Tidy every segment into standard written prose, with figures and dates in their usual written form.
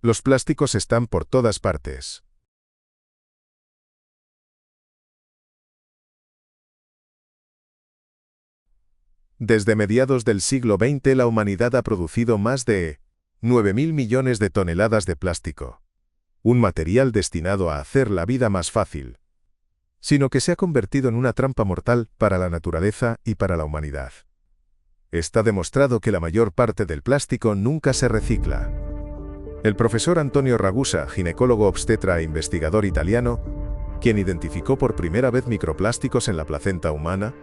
Los plásticos están por todas partes. Desde mediados del siglo XX la humanidad ha producido más de 9.000 millones de toneladas de plástico. Un material destinado a hacer la vida más fácil, sino que se ha convertido en una trampa mortal para la naturaleza y para la humanidad. Está demostrado que la mayor parte del plástico nunca se recicla. El profesor Antonio Ragusa, ginecólogo obstetra e investigador italiano, quien identificó por primera vez microplásticos en la placenta humana,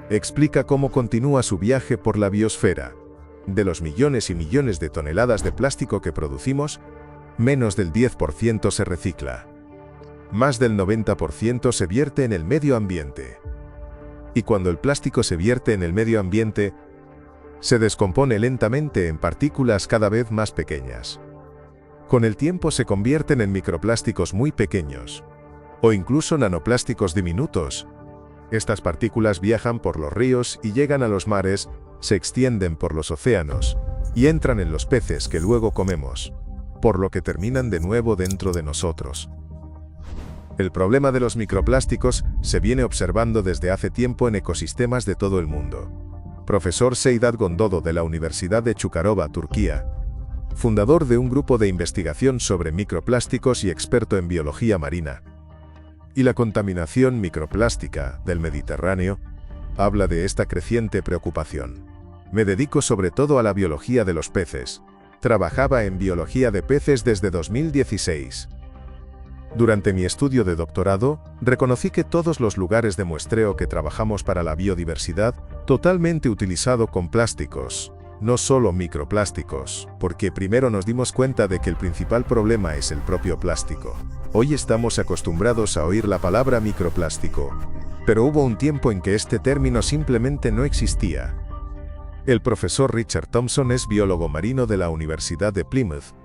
explica cómo continúa su viaje por la biosfera. De los millones y millones de toneladas de plástico que producimos, menos del 10% se recicla. Más del 90% se vierte en el medio ambiente. Y cuando el plástico se vierte en el medio ambiente, se descompone lentamente en partículas cada vez más pequeñas. Con el tiempo se convierten en microplásticos muy pequeños, o incluso nanoplásticos diminutos. Estas partículas viajan por los ríos y llegan a los mares, se extienden por los océanos, y entran en los peces que luego comemos, por lo que terminan de nuevo dentro de nosotros. El problema de los microplásticos se viene observando desde hace tiempo en ecosistemas de todo el mundo. Profesor Seydat Gondodo de la Universidad de Çukurova, Turquía, fundador de un grupo de investigación sobre microplásticos y experto en biología marina, y la contaminación microplástica del Mediterráneo, habla de esta creciente preocupación. Me dedico sobre todo a la biología de los peces. Trabajaba en biología de peces desde 2016. Durante mi estudio de doctorado, reconocí que todos los lugares de muestreo que trabajamos para la biodiversidad, totalmente utilizado con plásticos, no solo microplásticos, porque primero nos dimos cuenta de que el principal problema es el propio plástico. Hoy estamos acostumbrados a oír la palabra microplástico, pero hubo un tiempo en que este término simplemente no existía. El profesor Richard Thompson es biólogo marino de la Universidad de Plymouth,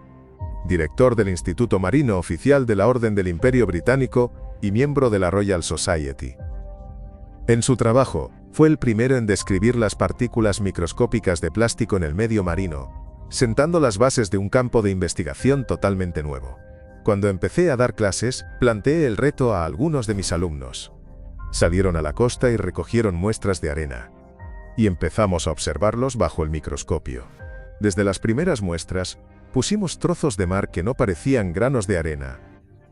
director del Instituto Marino Oficial de la Orden del Imperio Británico y miembro de la Royal Society. En su trabajo, fue el primero en describir las partículas microscópicas de plástico en el medio marino, sentando las bases de un campo de investigación totalmente nuevo. Cuando empecé a dar clases, planteé el reto a algunos de mis alumnos. Salieron a la costa y recogieron muestras de arena, y empezamos a observarlos bajo el microscopio. Desde las primeras muestras, pusimos trozos de mar que no parecían granos de arena,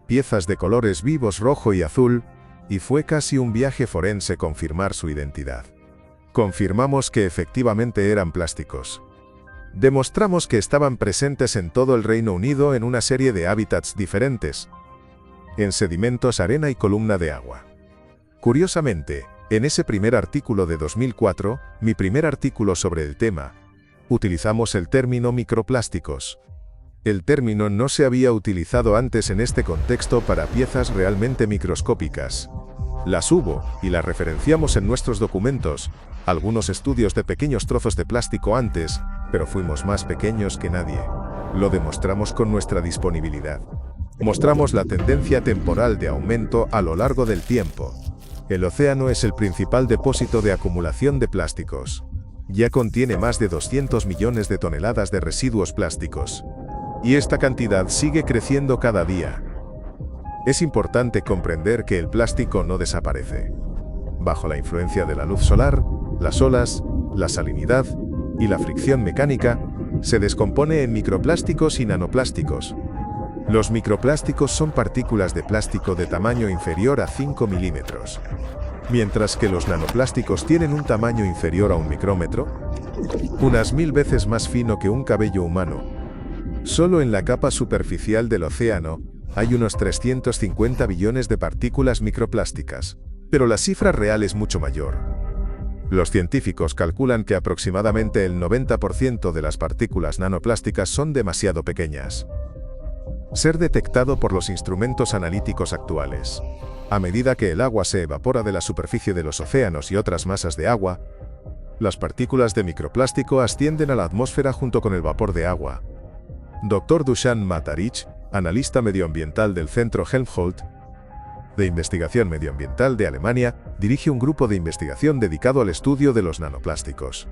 piezas de colores vivos rojo y azul, y fue casi un viaje forense confirmar su identidad. Confirmamos que efectivamente eran plásticos. Demostramos que estaban presentes en todo el Reino Unido en una serie de hábitats diferentes, en sedimentos, arena y columna de agua. Curiosamente, en ese primer artículo de 2004, mi primer artículo sobre el tema, utilizamos el término microplásticos. El término no se había utilizado antes en este contexto para piezas realmente microscópicas. Las hubo, y las referenciamos en nuestros documentos, algunos estudios de pequeños trozos de plástico antes, pero fuimos más pequeños que nadie. Lo demostramos con nuestra disponibilidad. Mostramos la tendencia temporal de aumento a lo largo del tiempo. El océano es el principal depósito de acumulación de plásticos. Ya contiene más de 200 millones de toneladas de residuos plásticos. Y esta cantidad sigue creciendo cada día. Es importante comprender que el plástico no desaparece. Bajo la influencia de la luz solar, las olas, la salinidad y la fricción mecánica, se descompone en microplásticos y nanoplásticos. Los microplásticos son partículas de plástico de tamaño inferior a 5 milímetros, mientras que los nanoplásticos tienen un tamaño inferior a 1 micrómetro, unas 1000 veces más fino que un cabello humano. Solo en la capa superficial del océano hay unos 350 billones de partículas microplásticas, pero la cifra real es mucho mayor. Los científicos calculan que aproximadamente el 90% de las partículas nanoplásticas son demasiado pequeñas. Ser detectado por los instrumentos analíticos actuales. A medida que el agua se evapora de la superficie de los océanos y otras masas de agua, las partículas de microplástico ascienden a la atmósfera junto con el vapor de agua. Dr. Dusan Matarich, analista medioambiental del Centro Helmholtz de Investigación Medioambiental de Alemania, dirige un grupo de investigación dedicado al estudio de los nanoplásticos.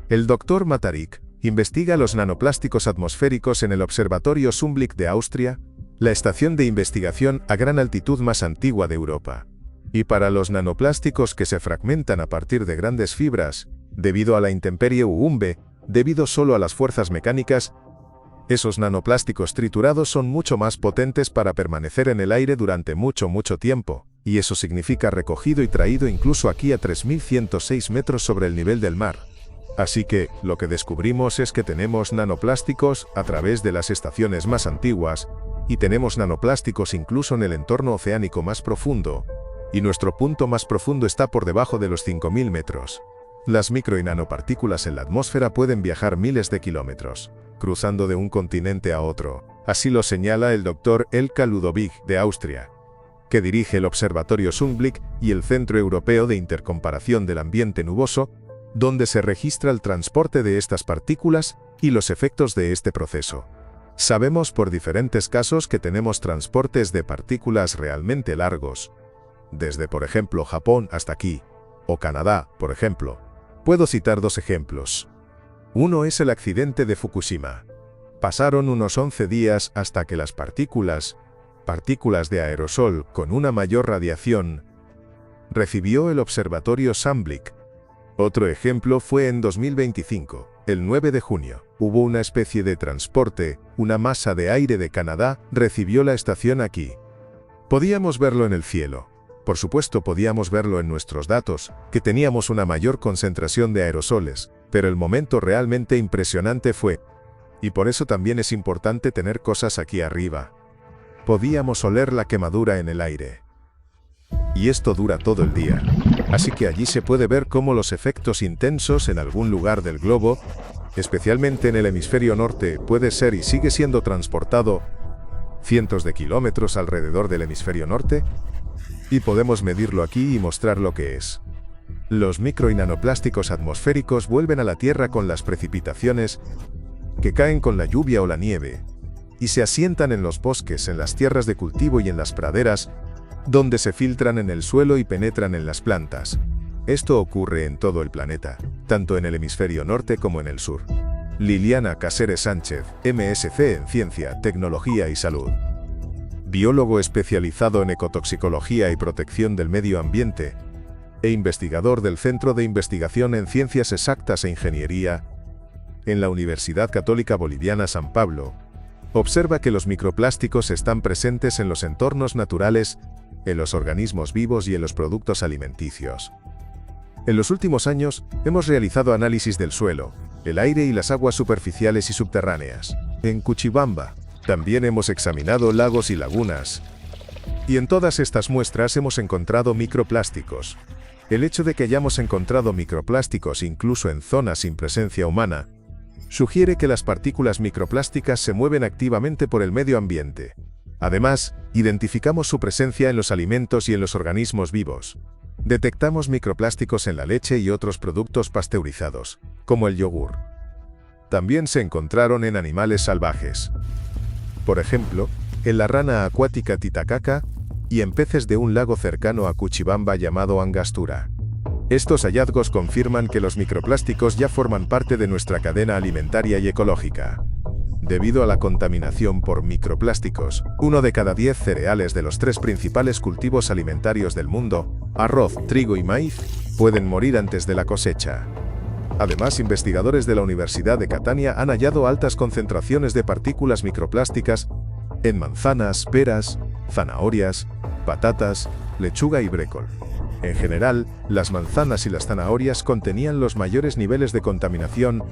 El Dr. Matarich Investiga los nanoplásticos atmosféricos en el Observatorio Sundblick de Austria, la estación de investigación a gran altitud más antigua de Europa. Y para los nanoplásticos que se fragmentan a partir de grandes fibras, debido a la intemperie UV, debido solo a las fuerzas mecánicas, esos nanoplásticos triturados son mucho más potentes para permanecer en el aire durante mucho tiempo, y eso significa recogido y traído incluso aquí a 3106 metros sobre el nivel del mar. Así que, lo que descubrimos es que tenemos nanoplásticos a través de las estaciones más antiguas, y tenemos nanoplásticos incluso en el entorno oceánico más profundo, y nuestro punto más profundo está por debajo de los 5000 metros. Las micro y nanopartículas en la atmósfera pueden viajar miles de kilómetros, cruzando de un continente a otro. Así lo señala el Dr. Elka Ludovic de Austria, que dirige el Observatorio Sundblick y el Centro Europeo de Intercomparación del Ambiente Nuboso, donde se registra el transporte de estas partículas y los efectos de este proceso. Sabemos por diferentes casos que tenemos transportes de partículas realmente largos, desde por ejemplo Japón hasta aquí, o Canadá, por ejemplo. Puedo citar dos ejemplos. Uno es el accidente de Fukushima. Pasaron unos 11 días hasta que las partículas de aerosol con una mayor radiación, recibió el observatorio Sundblick. Otro ejemplo fue en 2025, el 9 de junio. Hubo una especie de transporte, una masa de aire de Canadá recibió la estación aquí. Podíamos verlo en el cielo. Por supuesto podíamos verlo en nuestros datos, que teníamos una mayor concentración de aerosoles, pero el momento realmente impresionante fue, y por eso también es importante tener cosas aquí arriba. Podíamos oler la quemadura en el aire. Y esto dura todo el día. Así que allí se puede ver cómo los efectos intensos en algún lugar del globo, especialmente en el hemisferio norte, puede ser y sigue siendo transportado cientos de kilómetros alrededor del hemisferio norte, y podemos medirlo aquí y mostrar lo que es. Los micro y nanoplásticos atmosféricos vuelven a la Tierra con las precipitaciones que caen con la lluvia o la nieve, y se asientan en los bosques, en las tierras de cultivo y en las praderas, donde se filtran en el suelo y penetran en las plantas. Esto ocurre en todo el planeta, tanto en el hemisferio norte como en el sur. Liliana Casares Sánchez, MSc en Ciencia, Tecnología y Salud. Biólogo especializado en ecotoxicología y protección del medio ambiente, e investigador del Centro de Investigación en Ciencias Exactas e Ingeniería, en la Universidad Católica Boliviana San Pablo, observa que los microplásticos están presentes en los entornos naturales, en los organismos vivos y en los productos alimenticios. En los últimos años, hemos realizado análisis del suelo, el aire y las aguas superficiales y subterráneas. En Cuchibamba, también hemos examinado lagos y lagunas. Y en todas estas muestras hemos encontrado microplásticos. El hecho de que hayamos encontrado microplásticos incluso en zonas sin presencia humana, sugiere que las partículas microplásticas se mueven activamente por el medio ambiente. Además, identificamos su presencia en los alimentos y en los organismos vivos. Detectamos microplásticos en la leche y otros productos pasteurizados, como el yogur. También se encontraron en animales salvajes. Por ejemplo, en la rana acuática Titicaca y en peces de un lago cercano a Cuchibamba llamado Angostura. Estos hallazgos confirman que los microplásticos ya forman parte de nuestra cadena alimentaria y ecológica. Debido a la contaminación por microplásticos, 1 de cada 10 cereales de los 3 principales cultivos alimentarios del mundo, arroz, trigo y maíz, pueden morir antes de la cosecha. Además, investigadores de la Universidad de Catania han hallado altas concentraciones de partículas microplásticas en manzanas, peras, zanahorias, patatas, lechuga y brécol. En general, las manzanas y las zanahorias contenían los mayores niveles de contaminación,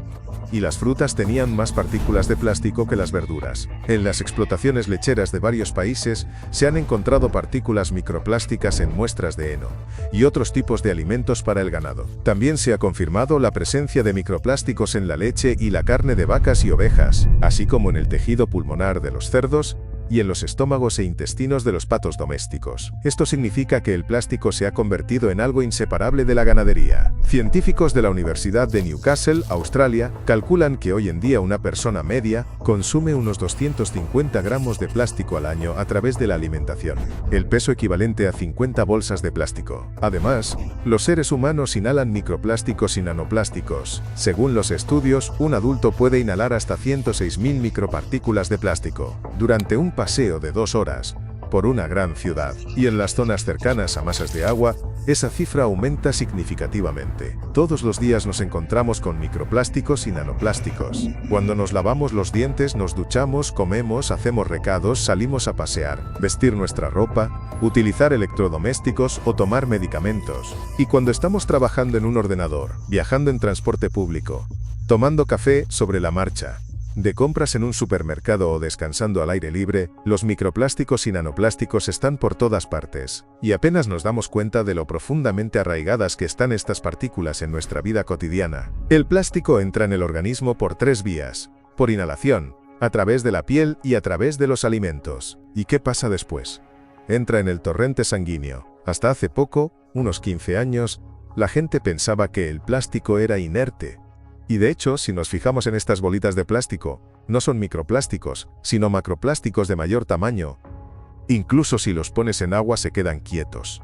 y las frutas tenían más partículas de plástico que las verduras. En las explotaciones lecheras de varios países, se han encontrado partículas microplásticas en muestras de heno, y otros tipos de alimentos para el ganado. También se ha confirmado la presencia de microplásticos en la leche y la carne de vacas y ovejas, así como en el tejido pulmonar de los cerdos, y en los estómagos e intestinos de los patos domésticos. Esto significa que el plástico se ha convertido en algo inseparable de la ganadería. Científicos de la Universidad de Newcastle, Australia, calculan que hoy en día una persona media consume unos 250 gramos de plástico al año a través de la alimentación, el peso equivalente a 50 bolsas de plástico. Además, los seres humanos inhalan microplásticos y nanoplásticos. Según los estudios, un adulto puede inhalar hasta 106.000 micropartículas de plástico durante un paseo de 2 horas por una gran ciudad. Y en las zonas cercanas a masas de agua, esa cifra aumenta significativamente. Todos los días nos encontramos con microplásticos y nanoplásticos. Cuando nos lavamos los dientes, nos duchamos, comemos, hacemos recados, salimos a pasear, vestir nuestra ropa, utilizar electrodomésticos o tomar medicamentos. Y cuando estamos trabajando en un ordenador, viajando en transporte público, tomando café sobre la marcha, de compras en un supermercado o descansando al aire libre, los microplásticos y nanoplásticos están por todas partes, y apenas nos damos cuenta de lo profundamente arraigadas que están estas partículas en nuestra vida cotidiana. El plástico entra en el organismo por 3 vías: por inhalación, a través de la piel y a través de los alimentos. ¿Y qué pasa después? Entra en el torrente sanguíneo. Hasta hace poco, unos 15 años, la gente pensaba que el plástico era inerte. Y de hecho, si nos fijamos en estas bolitas de plástico, no son microplásticos, sino macroplásticos de mayor tamaño. Incluso si los pones en agua se quedan quietos.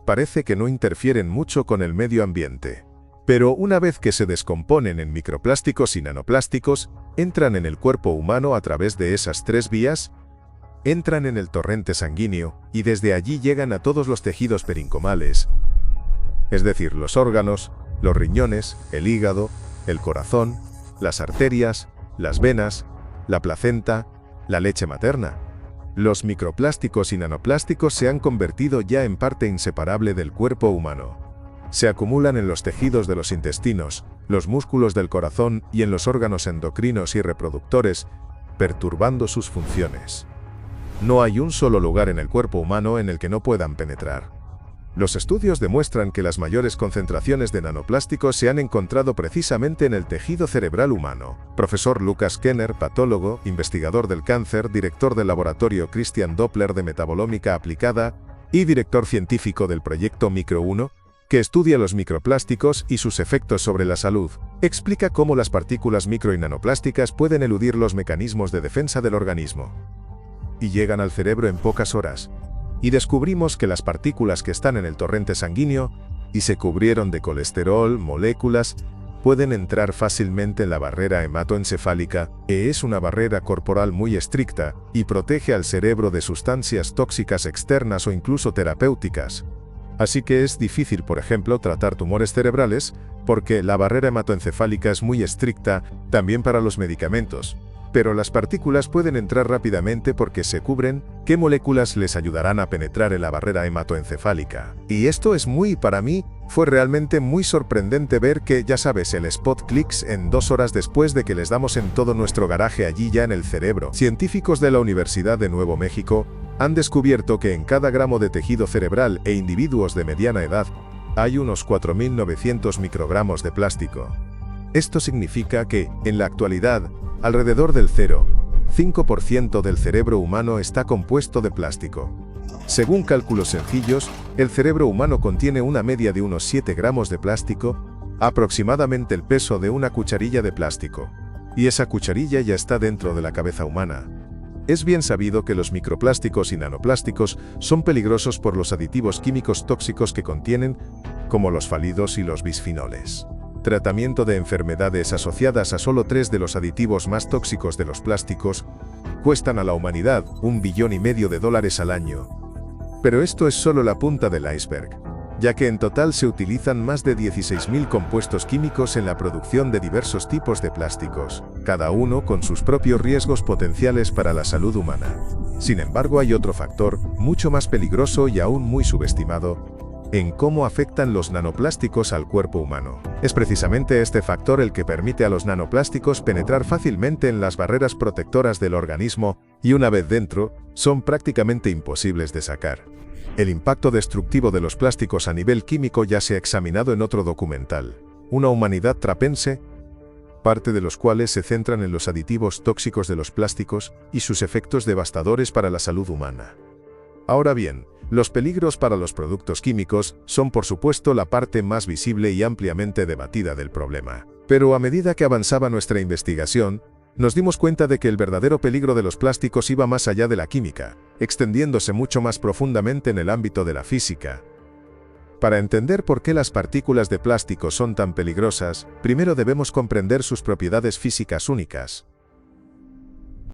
Parece que no interfieren mucho con el medio ambiente. Pero una vez que se descomponen en microplásticos y nanoplásticos, entran en el cuerpo humano a través de esas 3 vías, entran en el torrente sanguíneo, y desde allí llegan a todos los tejidos perincomales, es decir, los órganos, los riñones, el hígado, el corazón, las arterias, las venas, la placenta, la leche materna. Los microplásticos y nanoplásticos se han convertido ya en parte inseparable del cuerpo humano. Se acumulan en los tejidos de los intestinos, los músculos del corazón y en los órganos endocrinos y reproductores, perturbando sus funciones. No hay un solo lugar en el cuerpo humano en el que no puedan penetrar. Los estudios demuestran que las mayores concentraciones de nanoplásticos se han encontrado precisamente en el tejido cerebral humano. Profesor Lucas Kenner, patólogo, investigador del cáncer, director del laboratorio Christian Doppler de metabolómica aplicada y director científico del proyecto Micro1, que estudia los microplásticos y sus efectos sobre la salud, explica cómo las partículas micro y nanoplásticas pueden eludir los mecanismos de defensa del organismo y llegan al cerebro en pocas horas. Y descubrimos que las partículas que están en el torrente sanguíneo y se cubrieron de colesterol, moléculas, pueden entrar fácilmente en la barrera hematoencefálica, que es una barrera corporal muy estricta y protege al cerebro de sustancias tóxicas externas o incluso terapéuticas. Así que es difícil, por ejemplo, tratar tumores cerebrales porque la barrera hematoencefálica es muy estricta también para los medicamentos. Pero las partículas pueden entrar rápidamente porque se cubren. ¿Qué moléculas les ayudarán a penetrar en la barrera hematoencefálica? Y esto es para mí, fue realmente muy sorprendente ver que, ya sabes, el spot clicks en 2 horas después de que les damos en todo nuestro garaje allí ya en el cerebro. Científicos de la Universidad de Nuevo México han descubierto que en cada gramo de tejido cerebral e individuos de mediana edad hay unos 4.900 microgramos de plástico. Esto significa que, en la actualidad, alrededor del 0,5% del cerebro humano está compuesto de plástico. Según cálculos sencillos, el cerebro humano contiene una media de unos 7 gramos de plástico, aproximadamente el peso de una cucharilla de plástico. Y esa cucharilla ya está dentro de la cabeza humana. Es bien sabido que los microplásticos y nanoplásticos son peligrosos por los aditivos químicos tóxicos que contienen, como los falidos y los bisfenoles. Tratamiento de enfermedades asociadas a solo 3 de los aditivos más tóxicos de los plásticos cuestan a la humanidad $1,5 billones al año. Pero esto es solo la punta del iceberg, ya que en total se utilizan más de 16.000 compuestos químicos en la producción de diversos tipos de plásticos, cada uno con sus propios riesgos potenciales para la salud humana. Sin embargo, hay otro factor, mucho más peligroso y aún muy subestimado, en cómo afectan los nanoplásticos al cuerpo humano. Es precisamente este factor el que permite a los nanoplásticos penetrar fácilmente en las barreras protectoras del organismo y una vez dentro, son prácticamente imposibles de sacar. El impacto destructivo de los plásticos a nivel químico ya se ha examinado en otro documental, Una humanidad trapense, parte de los cuales se centran en los aditivos tóxicos de los plásticos y sus efectos devastadores para la salud humana. Ahora bien, los peligros para los productos químicos son por supuesto la parte más visible y ampliamente debatida del problema. Pero a medida que avanzaba nuestra investigación, nos dimos cuenta de que el verdadero peligro de los plásticos iba más allá de la química, extendiéndose mucho más profundamente en el ámbito de la física. Para entender por qué las partículas de plástico son tan peligrosas, primero debemos comprender sus propiedades físicas únicas.